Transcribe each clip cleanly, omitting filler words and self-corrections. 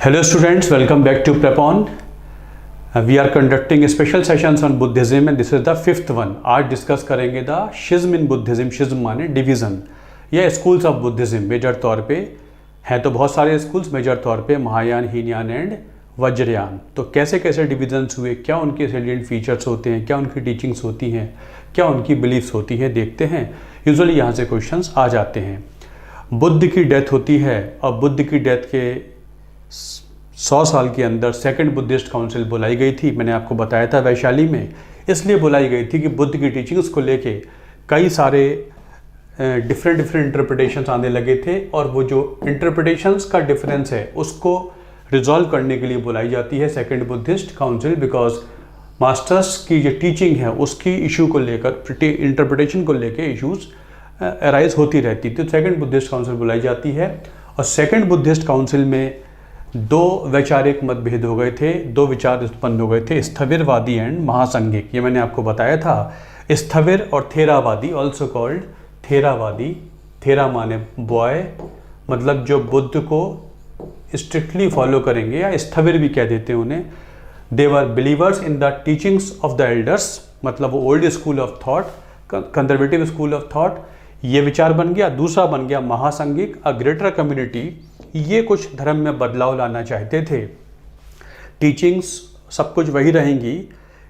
Hello students, welcome back to Prepon. We are conducting special sessions on Buddhism and this is the fifth one. आज discuss करेंगे the शिज्म in Buddhism. शिज्म माने division या schools of Buddhism. Major तौर पे हैं तो बहुत सारे स्कूल्स, मेजर तौर पे महायान, हीनयान एंड वज्रयान. तो कैसे कैसे डिविजन्स हुए, क्या उनके सेलिएंट फीचर्स होते हैं, क्या उनकी टीचिंग्स होती हैं, क्या उनकी बिलीफ्स होती हैं, देखते हैं. यूजुअली यहाँ से क्वेश्चंस आ जाते हैं. बुद्ध की डेथ होती है और बुद्ध की डेथ के 100 साल के अंदर सेकंड बुद्धिस्ट काउंसिल बुलाई गई थी. मैंने आपको बताया था वैशाली में. इसलिए बुलाई गई थी कि बुद्ध की टीचिंग्स को लेके कई सारे डिफरेंट इंटरप्रिटेशंस आने लगे थे और वो जो इंटरप्रिटेशंस का डिफरेंस है उसको रिजॉल्व करने के लिए बुलाई जाती है second Buddhist council. Because masters की जो टीचिंग है उसकी इशू को लेकर, इंटरप्रिटेशन को लेकर इश्यूज अराइज होती रहती थी. तो सेकंड बुद्धिस्ट काउंसिल बुलाई जाती है और सेकंड बुद्धिस्ट काउंसिल में दो वैचारिक मतभेद हो गए थे, दो विचार उत्पन्न हो गए थे, स्थविरवादी एंड महासंघिक. ये मैंने आपको बताया था. स्थविर और थेरावादी, ऑल्सो कॉल्ड थेरावादी. थेरा माने बॉय, मतलब जो बुद्ध को स्ट्रिक्टली फॉलो करेंगे, या स्थविर भी कह देते हैं उन्हें. They were believers in the teachings of the elders, मतलब वो old school of thought, conservative school of thought. ये विचार बन गया. दूसरा बन गया महासंघिक, अ ग्रेटर कम्युनिटी. ये कुछ धर्म में बदलाव लाना चाहते थे. टीचिंग्स सब कुछ वही रहेंगी.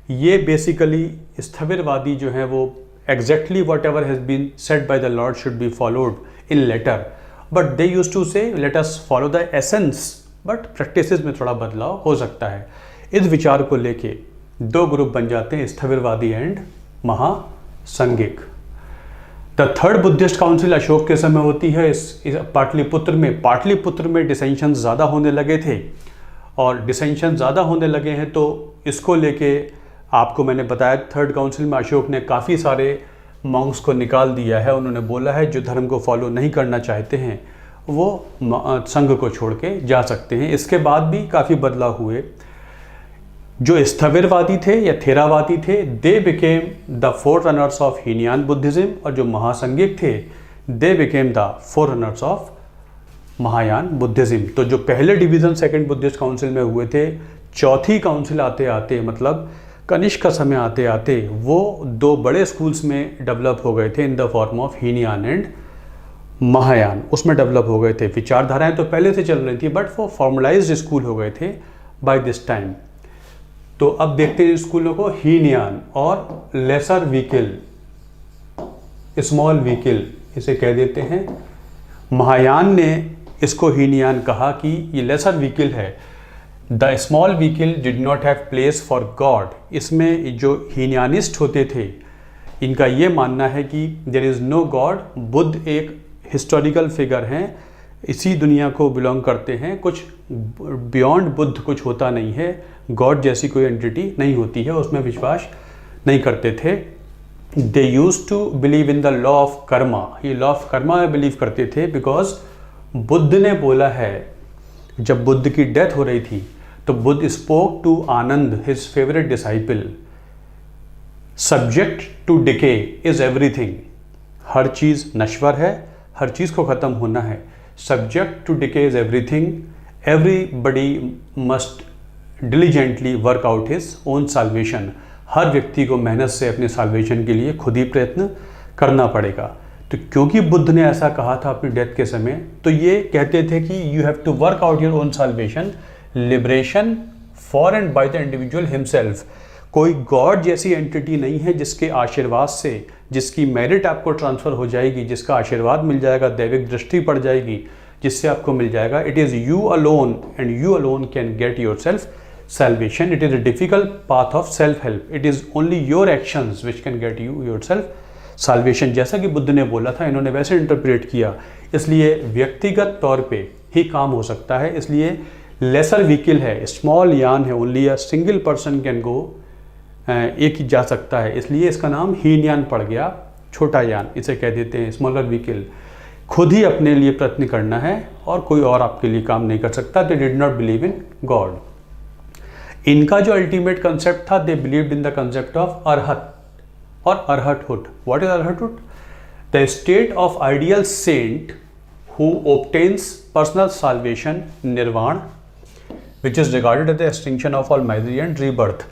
ये बेसिकली स्थविरवादी जो है वो exactly whatever has been said by the Lord should be followed in letter, but they use to say let us follow the essence, but practices में थोड़ा बदलाव हो सकता है. इस विचार को लेके दो ग्रुप बन जाते हैं, Sthaviravadi and Mahasanghika. The third Buddhist council Ashok के समय होती है. इस पाटलिपुत्र में डिसेंशन ज़्यादा होने लगे थे और डिसेंशन ज़्यादा होने लगे हैं तो इसको लेके आपको मैंने बताया थर्ड काउंसिल में अशोक ने काफ़ी सारे मॉन्क्स को निकाल दिया है. उन्होंने बोला है जो धर्म को फॉलो नहीं करना चाहते हैं वो संघ को छोड़ के जा सकते हैं. इसके बाद भी काफ़ी बदलाव हुए. जो स्थविरवादी थे या थेरावादी थे, they became the four runners of Hinayana Buddhism, और जो महासंघिक थे they became the four runners of Mahayana Buddhism. तो जो पहले डिवीज़न सेकंड बुद्धिस्ट काउंसिल में हुए थे, चौथी काउंसिल आते आते, मतलब कनिष्क का समय आते आते, वो दो बड़े स्कूल्स में डेवलप हो गए थे in the form of Hinayana and Mahayana. उसमें डेवलप हो गए थे. विचारधाराएं तो पहले से चल रही थी बट वो फॉर्मलाइज्ड स्कूल हो गए थे बाय दिस टाइम. तो अब देखते हैं स्कूलों को. हीनयान और लेसर व्हीकल, स्मॉल व्हीकल इसे कह देते हैं. महायान ने इसको हीनयान कहा कि ये लेसर व्हीकल है. The small vehicle did not have place for God. इसमें जो हीनयानिस्ट होते थे इनका ये मानना है कि there is no god. Buddha एक हिस्टोरिकल फिगर हैं, इसी दुनिया को बिलोंग करते हैं. कुछ बियॉन्ड बुद्ध कुछ होता नहीं है. गॉड जैसी कोई एंटिटी नहीं होती है, उसमें विश्वास नहीं करते थे. They use to believe in the law of karma. ये लॉ ऑफ कर्मा में बिलीव करते थे बिकॉज बुद्ध ने बोला है, जब बुद्ध की डेथ हो रही थी तो Buddha spoke to Ananda, his favourite disciple, subject to decay is everything. हर चीज़ नश्वर है, हर चीज़ को ख़त्म होना है. Subject to decay is everything. Everybody must diligently work out his own salvation. हर व्यक्ति को मेहनत से अपने साल्वेशन के लिए खुद ही प्रयत्न करना पड़ेगा. तो क्योंकि बुद्ध ने ऐसा कहा था अपनी डेथ के समय, तो ये कहते थे कि you have to work out your own salvation, liberation for and by the individual himself. कोई गॉड जैसी एंटिटी नहीं है जिसके आशीर्वाद से, जिसकी मेरिट आपको ट्रांसफ़र हो जाएगी, जिसका आशीर्वाद मिल जाएगा, दैविक दृष्टि पड़ जाएगी, जिससे आपको मिल जाएगा. It is you alone and you alone can get your self salvation. It is a difficult path of self help. It is only your actions which can get you yourself salvation. जैसा कि बुद्ध ने बोला था, इन्होंने वैसे interpret किया. इसलिए व्यक्तिगत तौर पे ही काम हो सकता है. इसलिए लेसर व्हीकल है, स्मॉल यान है, only a single person can go, एक ही जा सकता है. इसलिए इसका नाम हीनयान पड़ गया, छोटा यान इसे कह देते हैं, स्मॉलर व्हीकल. खुद ही अपने लिए प्रयत्न करना है और कोई और आपके लिए काम नहीं कर सकता. They did not believe in God. इनका जो अल्टीमेट कंसेप्ट था, they believed in the concept of arhat और arhathood. What is arhathood? The state of ideal saint who obtains personal salvation, nirvana. Which is regarded as the extinction of all misery and rebirth.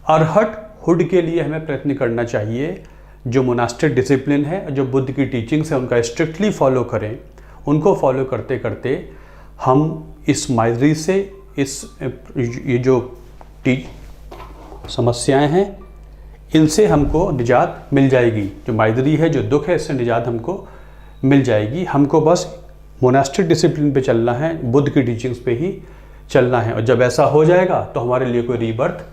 Arhathood के लिए हमें प्रयत्न करना चाहिए, जो मोनास्टिक डिसिप्लिन है, जो बुद्ध की टीचिंग्स है, उनका स्ट्रिक्टली फॉलो करें। उनको फॉलो करते करते हम इस माइजरी से, ये जो समस्याएं हैं, इनसे हमको निजात मिल जाएगी। जो माइजरी है, जो दुख है, इससे निजात हमको मिल जाएगी। हमको बस मोनास्टिक डिसिप्लिन पे चलना है, बुद्ध की टीचिंग्स पे ही चलना है। और जब ऐसा हो जाएगा तो हमारे लिए कोई रीबर्थ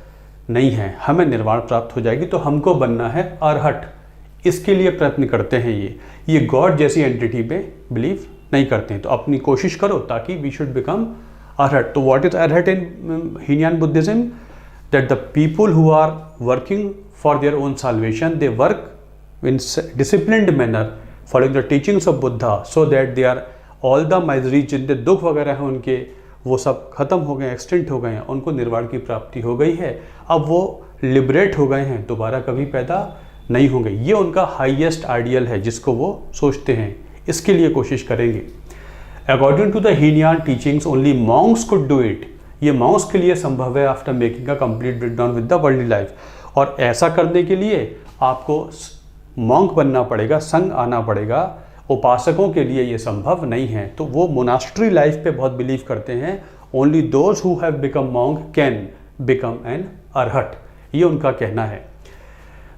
नहीं है, हमें निर्वाण प्राप्त हो जाएगी। तो हमको बनना है अरहट, इसके लिए प्रयत्न करते हैं। ये गॉड जैसी एंटिटी पे बिलीव नहीं करते हैं। तो अपनी कोशिश करो ताकि वी शुड बिकम अरहट। तो what is arhat in Hinayana Buddhism? That the people who are working for their own salvation, they work in disciplined manner following the teachings of Buddha, so that they are all the misery, जितने दुख वगैरह हैं उनके, वो सब खत्म हो गए, एक्सटेंट हो गए हैं, उनको निर्वाण की प्राप्ति हो गई है। अब वो लिबरेट हो गए हैं, दोबारा कभी पैदा नहीं होंगे। ये उनका हाईएस्ट आइडियल है जिसको वो सोचते हैं। इसके लिए कोशिश करेंगे। According to the Hinayana teachings only monks could do it. ये मॉन्क्स के लिए संभव है after making a complete breakdown with the worldly life. और ऐसा करने के लिए आपको मॉन्क बनना पड़ेगा, संग आना पड़ेगा। उपासकों के लिए ये संभव नहीं है। तो वो मोनास्ट्री लाइफ पे बहुत बिलीव करते हैं। Only those who have become monk can become an arhat, ये उनका कहना है।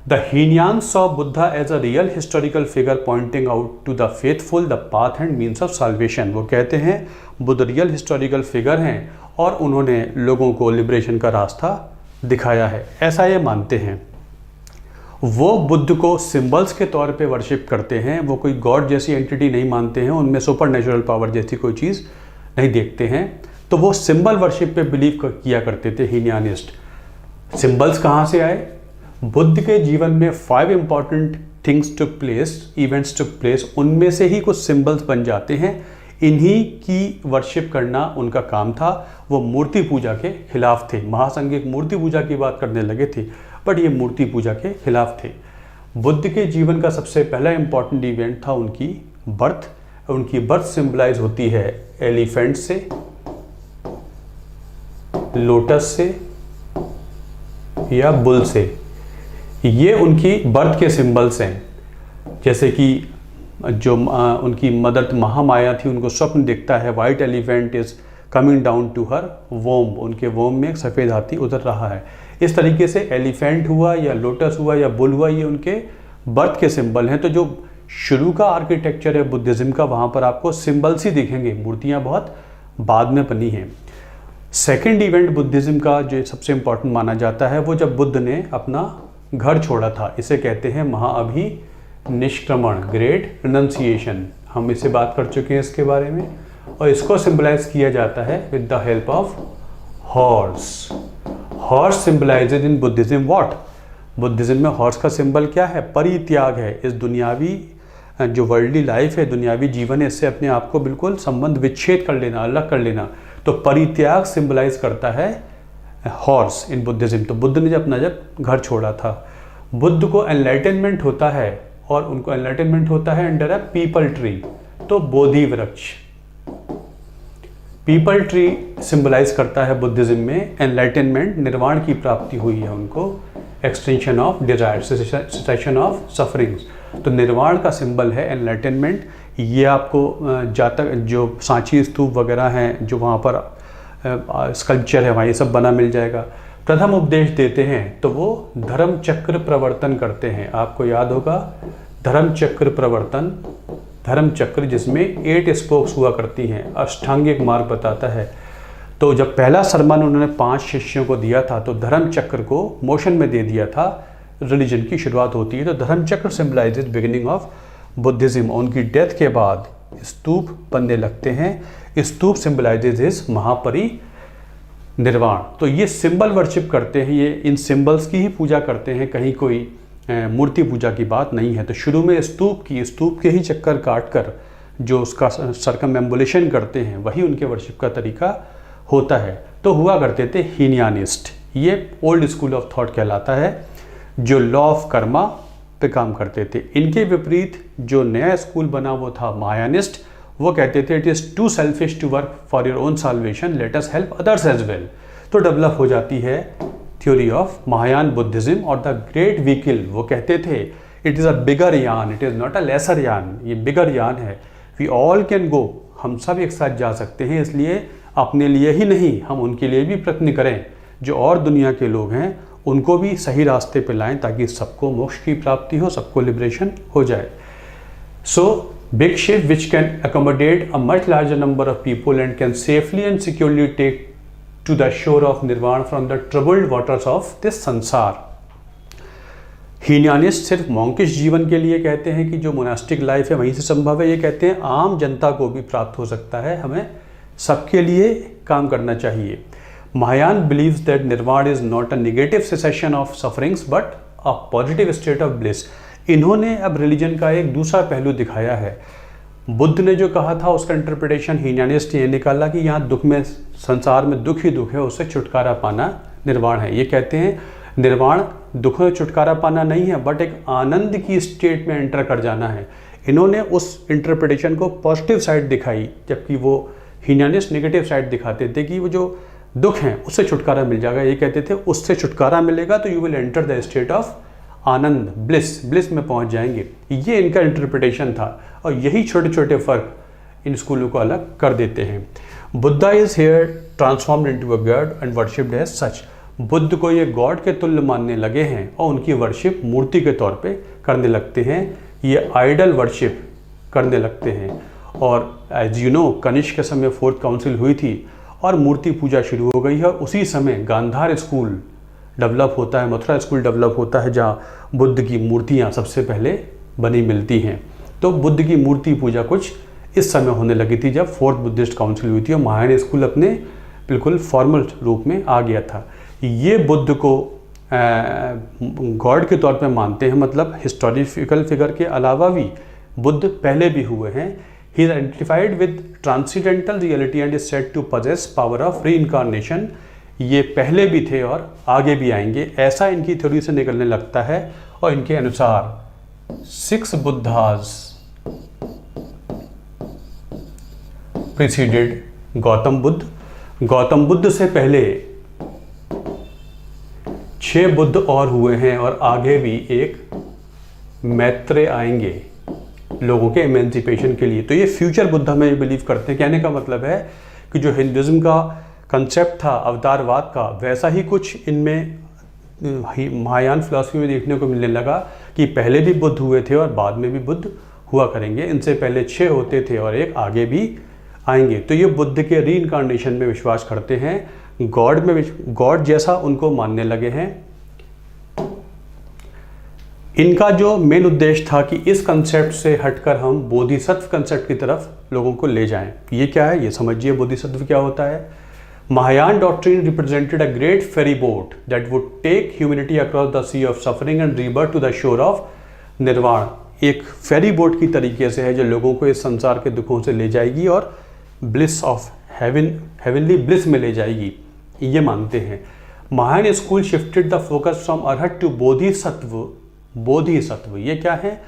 The Heenyans saw Buddha as a real historical figure pointing out to the faithful the path and means of salvation। वो कहते हैं बुद्ध रियल हिस्टोरिकल फिगर हैं और उन्होंने लोगों को लिबरेशन का रास्ता दिखाया है, ऐसा ये मानते हैं। वो बुद्ध को सिंबल्स के तौर पे वर्शिप करते हैं। वो कोई गॉड जैसी एंटिटी नहीं मानते हैं, उनमें सुपर नेचुरल पावर जैसी कोई चीज़ नहीं देखते हैं। तो वो सिंबल वर्शिप पे बिलीव किया करते थे हीनयानिस्ट। सिंबल्स कहाँ से आए? बुद्ध के जीवन में 5 important things took place, events took place, उनमें से ही कुछ सिंबल्स बन जाते हैं। इन्हीं की वर्शिप करना उनका काम था। वो मूर्ति पूजा के खिलाफ थे। महासंघ मूर्ति पूजा की बात करने लगे थे, बट ये मूर्ति पूजा के खिलाफ थे। बुद्ध के जीवन का सबसे पहला इंपॉर्टेंट इवेंट था उनकी बर्थ। उनकी बर्थ सिंबलाइज होती है एलिफेंट से, लोटस से या बुल से। ये उनकी बर्थ के सिंबल्स हैं। जैसे कि जो उनकी मदर महामाया थी, उनको स्वप्न दिखता है white elephant is coming down to her womb, उनके वोम में एक सफ़ेद हाथी उतर रहा है। इस तरीके से एलिफेंट हुआ या लोटस हुआ या बुल हुआ, ये उनके बर्थ के सिंबल हैं। तो जो शुरू का आर्किटेक्चर है बुद्धिज़्म का, वहाँ पर आपको सिंबल्स ही दिखेंगे, मूर्तियाँ बहुत बाद में बनी हैं। सेकेंड इवेंट बुद्धिज़्म का जो सबसे इम्पॉर्टेंट माना जाता है, वो जब बुद्ध ने अपना घर छोड़ा था। इसे कहते हैं महाअभिनिष्क्रमण, ग्रेट रिनंसिएशन। हम इससे बात कर चुके हैं इसके बारे में। और इसको सिंबलाइज किया जाता है with the help of horse. Horse symbolises in Buddhism what? Buddhism में हॉर्स का सिंबल क्या है? परित्याग है। इस दुनियावी जो वर्ल्डली लाइफ है, दुनियावी जीवन है, इससे अपने आप को बिल्कुल संबंध विच्छेद कर लेना, अलग कर लेना। तो परित्याग सिंबलाइज करता है हॉर्स इन बुद्धिज्म। तो बुद्ध ने जब घर छोड़ा था, बुद्ध को एनलाइटनमेंट होता है, और उनको एनलाइटनमेंट होता है अंडर अ पीपल ट्री। तो बोधि वृक्ष, पीपल ट्री सिंबलाइज करता है बुद्धिज्म में एनलाइटनमेंट, निर्वाण की प्राप्ति हुई है उनको, extension of desire, cessation of sufferings. तो निर्वाण का सिंबल है एनलाइटनमेंट। ये आपको जातक जो सांची स्तूप वगैरह हैं, जो वहाँ पर स्कल्पचर है, वहाँ ये सब बना मिल जाएगा। प्रथम उपदेश देते हैं तो वो धर्म चक्र प्रवर्तन करते हैं। आपको याद होगा धर्म चक्र प्रवर्तन, धर्म चक्र जिसमें 8 स्पोक्स हुआ करती हैं, अष्टांगिक मार्ग बताता है। तो जब पहला सरमन उन्होंने 5 शिष्यों को दिया था, तो धर्म चक्र को मोशन में दे दिया था। रिलीजन की शुरुआत होती है। तो धर्म चक्र सिंबलाइजेज बिगिनिंग ऑफ बुद्धिज्म। उनकी डेथ के बाद स्तूप बनने लगते हैं। स्तूप सिंबलाइजेज इज महापरिनिर्वाण। तो ये सिंबल वर्शिप करते हैं, ये इन सिंबल्स की ही पूजा करते हैं, कहीं कोई मूर्ति पूजा की बात नहीं है। तो शुरू में स्तूप के ही चक्कर काट कर जो उसका सर्कमएम्बुलेशन करते हैं, वही उनके वर्शिप का तरीका होता है। तो हुआ करते थे हीनयानिस्ट। ये ओल्ड स्कूल ऑफ थॉट कहलाता है, जो लॉ ऑफ कर्मा पे काम करते थे। इनके विपरीत जो नया स्कूल बना वो था महायानिस्ट। वो कहते थे it is too selfish to work for your own salvation, let us help others as well. तो डेवलप हो जाती है थ्योरी ऑफ महायान बुद्धिज्म और द ग्रेट व्हीकल। वो कहते थे it is a bigger yana, it is not a lesser yana, ये बिगर यान है। वी ऑल कैन गो, हम सब एक साथ जा सकते हैं, इसलिए अपने लिए ही नहीं हम उनके लिए भी प्रयत्न करें, जो और दुनिया के लोग हैं उनको भी सही रास्ते पे लाएं ताकि सबको मोक्ष की प्राप्ति हो, सबको लिबरेशन हो जाए। सो big ship which can accommodate a much larger number of people and can safely and securely take to the shore of nirvana from the troubled waters of this संसार। हीनयानिस्ट सिर्फ मॉन्किश जीवन के लिए कहते हैं कि जो मोनास्टिक लाइफ है वहीं से संभव है, ये कहते हैं आम जनता को भी प्राप्त हो सकता है, हमें सबके लिए काम करना चाहिए। Mahayana believes that nirvana is not a negative cessation of sufferings but a positive state of bliss। इन्होंने अब रिलीजन का एक दूसरा पहलू दिखाया है। बुद्ध ने जो कहा था उसका इंटरप्रिटेशन हीनयानिस्ट ने निकाला कि यहाँ दुख में, संसार में दुख ही दुख है, उससे छुटकारा पाना निर्वाण है। ये कहते हैं निर्वाण दुख में छुटकारा पाना नहीं है बट एक आनंद की स्टेट में एंटर कर जाना है। इन्होंने उस इंटरप्रिटेशन को पॉजिटिव साइड दिखाई, जबकि वो हीनयानिस्ट नेगेटिव साइड दिखाते थे कि वो जो दुख हैं उससे छुटकारा मिल जाएगा। ये कहते थे उससे छुटकारा मिलेगा तो you will enter the state of Anand, bliss में पहुंच जाएंगे। ये इनका इंटरप्रिटेशन था और यही छोटे छोटे फर्क इन स्कूलों को अलग कर देते हैं। Buddha is here transformed into a god and worshipped as such. Buddha को ये गॉड के तुल्य मानने लगे हैं और उनकी वर्शिप मूर्ति के तौर पे करने लगते हैं, ये आइडल वर्शिप करने लगते हैं। और एज यू नो कनिष्क के समय 4th काउंसिल हुई थी और मूर्ति पूजा शुरू हो गई है। उसी समय गांधार स्कूल डेवलप होता है, मथुरा स्कूल डेवलप होता है, जहाँ बुद्ध की मूर्तियाँ सबसे पहले बनी मिलती हैं। तो बुद्ध की मूर्ति पूजा कुछ इस समय होने लगी थी जब 4th बुद्धिस्ट काउंसिल हुई थी और महायान स्कूल अपने बिल्कुल फॉर्मल रूप में आ गया था। ये बुद्ध को गॉड के तौर पे मानते हैं, मतलब हिस्टोरिकल फिगर के अलावा भी बुद्ध पहले भी हुए हैं। He is identified with transcendental reality and is said to possess power of reincarnation. ये पहले भी थे और आगे भी आएंगे, ऐसा इनकी थ्योरी से निकलने लगता है। और इनके अनुसार 6 बुद्धास प्रीसीडेड गौतम बुद्ध। गौतम बुद्ध से पहले 6 बुद्ध और हुए हैं और आगे भी एक मैत्रेय आएंगे लोगों के इमेंसिपेशन के लिए। तो ये फ्यूचर बुद्ध में बिलीव करते हैं। कहने का मतलब है कि जो हिंदुइज्म का कंसेप्ट था अवतारवाद का, वैसा ही कुछ इनमें महायान फिलॉसफी में देखने को मिलने लगा कि पहले भी बुद्ध हुए थे और बाद में भी बुद्ध हुआ करेंगे। इनसे पहले 6 होते थे और एक आगे भी आएंगे। तो ये बुद्ध के रीइंकारनेशन में विश्वास करते हैं, गॉड जैसा उनको मानने लगे हैं। इनका जो मेन उद्देश्य था कि इस कंसेप्ट से हटकर हम बोधिसत्व कंसेप्ट की तरफ लोगों को ले जाएं। ये क्या है, ये समझिए बोधिसत्व क्या होता है। Mahayan doctrine represented a great ferry boat that would take humanity across the sea of suffering and rebirth to the shore of nirvana। एक फेरी बोट की तरीके से है जो लोगों को इस संसार के दुखों से ले जाएगी और ब्लिस ऑफ हेवनली ब्लिस में ले जाएगी, ये मानते हैं। Mahayana school shifted the focus from arhat to bodhisattva. Bodhisattva ये क्या है?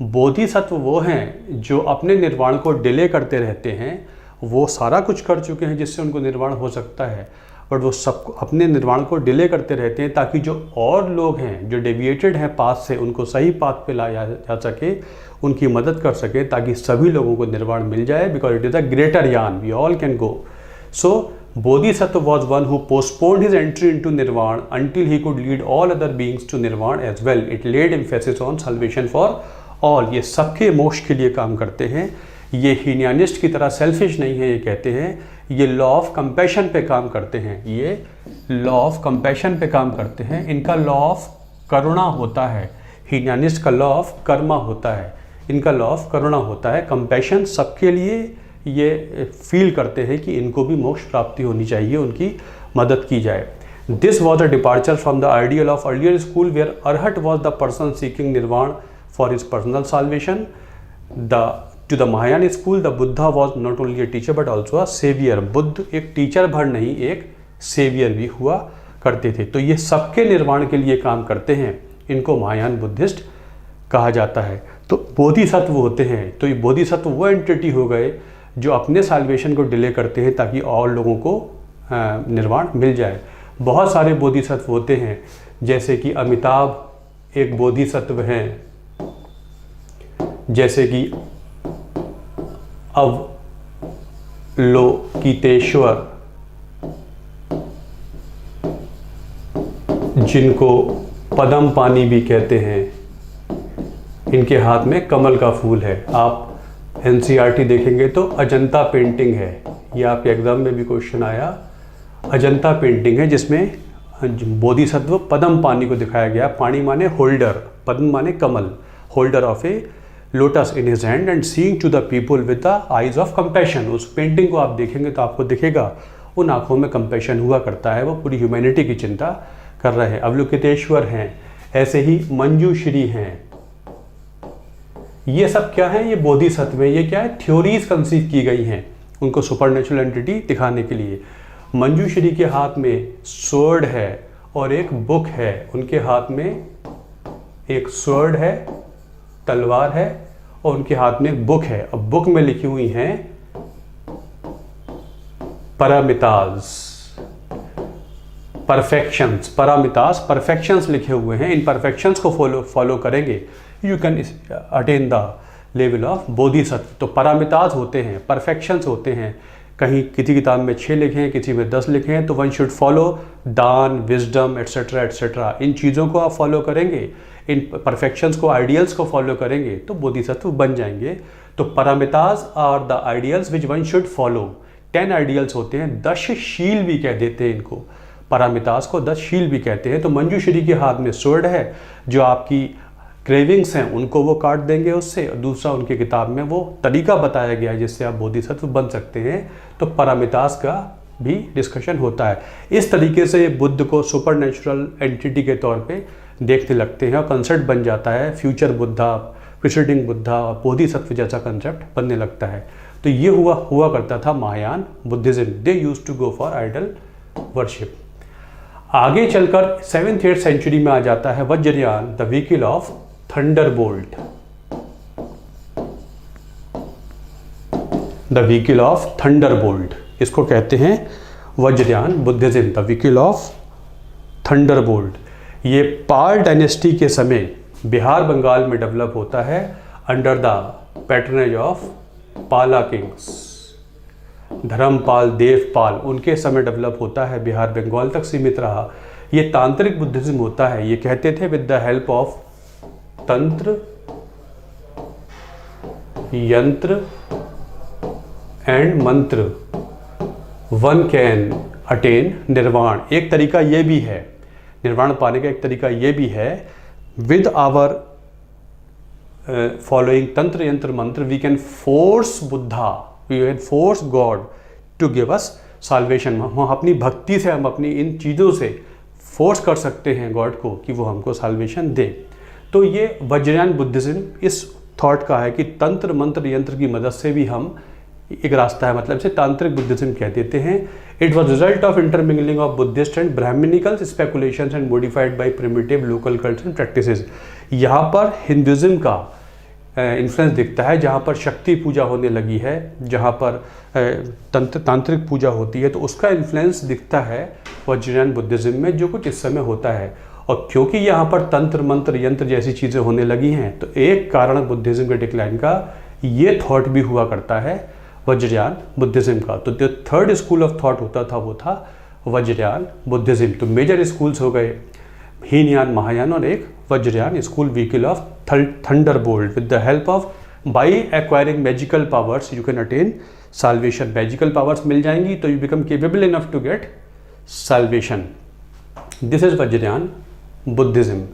बोधिसत्व वो हैं जो अपने निर्वाण को डिले करते रहते हैं, वो सारा कुछ कर चुके हैं जिससे उनको निर्वाण हो सकता है, बट वो सब अपने निर्वाण को डिले करते रहते हैं ताकि जो और लोग हैं जो डेविएटेड हैं पाथ से, उनको सही पाथ पे लाया जा सके, उनकी मदद कर सके ताकि सभी लोगों को निर्वाण मिल जाए। Because it is a greater yana, we all can go. So bodhisattva was one who postponed his entry into nirvana until he could lead all other beings to nirvana as well. It laid emphasis on salvation for all। ये सबके मोक्ष के लिए काम करते हैं। ये हीनयानिस्ट की तरह सेल्फिश नहीं है, ये कहते हैं ये लॉ ऑफ कंपैशन पे काम करते हैं। ये लॉ ऑफ कंपैशन पे काम करते हैं। इनका लॉ ऑफ करुणा होता है, हीनयानिस्ट का लॉ ऑफ कर्मा होता है, इनका लॉ ऑफ करुणा होता है। कंपैशन सबके लिए ये फील करते हैं कि इनको भी मोक्ष प्राप्ति होनी चाहिए, उनकी मदद की जाए। This was a departure from the ideal of earlier school where arhat was the person seeking nirvana for his personal salvation. To the Mahayana school, the Buddha was not only a teacher but also a savior। Buddha एक teacher भर नहीं, एक saviour भी हुआ करते थे। तो ये सबके निर्वाण के लिए काम करते हैं, इनको महायान बुद्धिस्ट कहा जाता है। तो बोधिसत्व होते हैं, तो ये बोधिसत्व वो एंटिटी हो गए जो अपने साल्वेशन को डिले करते हैं ताकि और लोगों को निर्वाण मिल जाए। बहुत सारे बोधिसत्व होते हैं, जैसे कि अमिताभ एक बोधिसत्व हैं, जैसे कि अवलोकितेश्वर, जिनको पद्म पानी भी कहते हैं, इनके हाथ में कमल का फूल है। आप NCERT देखेंगे तो अजंता पेंटिंग है, ये आपके एग्जाम में भी क्वेश्चन आया। अजंता पेंटिंग है जिसमें बोधिसत्व पद्म पानी को दिखाया गया। पानी माने होल्डर, पद्म माने कमल, holder of a lotus in his hand and seeing to the people with the eyes of compassion. उस पेंटिंग को आप देखेंगे तो आपको दिखेगा उन आंखों में कंपैशन हुआ करता है, वो पूरी ह्यूमैनिटी की चिंता कर रहे हैं। अवलोकितेश्वर हैं, ऐसे ही मंजूश्री हैं। ये सब क्या है? ये बोधिसत्व है। ये क्या है? थ्योरीज कंसीव की गई हैं उनको सुपरनेचुरल एंटिटी दिखाने के लिए। मंजूश्री के हाथ में स्वॉर्ड है और एक बुक है। उनके हाथ में एक स्वॉर्ड है, तलवार है, और उनके हाथ में एक बुक है। अब बुक में लिखी हुई हैं पारामितास, परफेक्शंस। पारामितास परफेक्शंस लिखे हुए हैं। इन परफेक्शंस को फॉलो करेंगे you can attain the level of Bodhisattva. तो पारामितास होते हैं, परफेक्शंस होते हैं। कहीं किसी किताब में 6 लिखे हैं, किसी में 10 लिखे हैं। तो one should follow dana, wisdom etcetera etcetera. इन चीज़ों को आप फॉलो करेंगे, इन परफेक्शंस को, आइडियल्स को फॉलो करेंगे तो बोधिसत्व बन जाएंगे। तो paramitas are the ideals which one should follow. 10 ideals होते हैं। 10 शील भी कह देते हैं इनको, पारामितास को 10 शील भी कहते हैं। तो मंजूश्री के हाथ में स्वॉर्ड है, जो आपकी क्रेविंग्स हैं उनको वो काट देंगे उससे। और दूसरा, उनकी किताब में वो तरीका बताया गया है जिससे आप बोधिसत्व बन सकते हैं। तो पारामितास का भी डिस्कशन होता है। इस तरीके से बुद्ध को सुपरनेचुरल एंटिटी के तौर पे देखने लगते हैं और कंसेप्ट बन जाता है फ्यूचर बुद्धा, प्रिसीडिंग बुद्धा, बोधिसत्व जैसा कंसेप्ट बनने लगता है। तो ये हुआ करता था Mahayana Buddhism. They use to go for idol worship. आगे चलकर 7th-8th सेंचुरी में आ जाता है Vajrayana, the vehicle of thunderbolt. The vehicle of thunderbolt, इसको कहते हैं Vajrayana Buddhism, the vehicle of thunderbolt. ये पाल डायनेस्टी के समय बिहार बंगाल में डेवलप होता है अंडर द पैटर्नेज ऑफ पाला किंग्स। धर्मपाल, देवपाल, उनके समय डेवलप होता है, बिहार बंगाल तक सीमित रहा। ये तांत्रिक बुद्धिज्म होता है। ये कहते थे विद द हेल्प ऑफ तंत्र, यंत्र एंड मंत्र वन कैन अटेन निर्वाण। एक तरीका ये भी है, निर्वाण पाने का एक तरीका ये भी है, with our following tantra yantra mantra we can force Buddha, we can force god to give us salvation. हम अपनी भक्ति से, हम अपनी इन चीज़ों से फोर्स कर सकते हैं गॉड को कि वो हमको साल्वेशन दे। तो ये वज्रयान बुद्धिज्म इस थॉट का है कि तंत्र मंत्र यंत्र की मदद से भी हम, एक रास्ता है, मतलब से तांत्रिक बुद्धिज्म कह देते हैं। It was result of intermingling of Buddhist and Brahmanical speculations and modified by primitive local culture and practices. यहाँ पर हिंदुइज्म का इन्फ्लुएंस दिखता है, जहाँ पर शक्ति पूजा होने लगी है, जहाँ पर तांत्रिक पूजा होती है, तो उसका इन्फ्लुएंस दिखता है वज्रयान बुद्धिज्म में, जो कुछ इस समय होता है। और क्योंकि यहाँ पर तंत्र मंत्र यंत्र जैसी चीज़ें होने लगी हैं, तो एक कारण बुद्धिज्म के डिक्लाइन का ये थॉट भी हुआ करता है वज्रयान बुद्धिज्म का। तो जो 3rd स्कूल ऑफ थॉट होता था वो था वज्रयान बुद्धिज्म। तो मेजर स्कूल्स हो गए हीनयान, महायान और एक Vajrayana school, vehicle of thunderbolt. With the help of by acquiring magical powers you can attain salvation. Magical powers मिल जाएंगी तो you become capable enough to get salvation. This is Vajrayana Buddhism.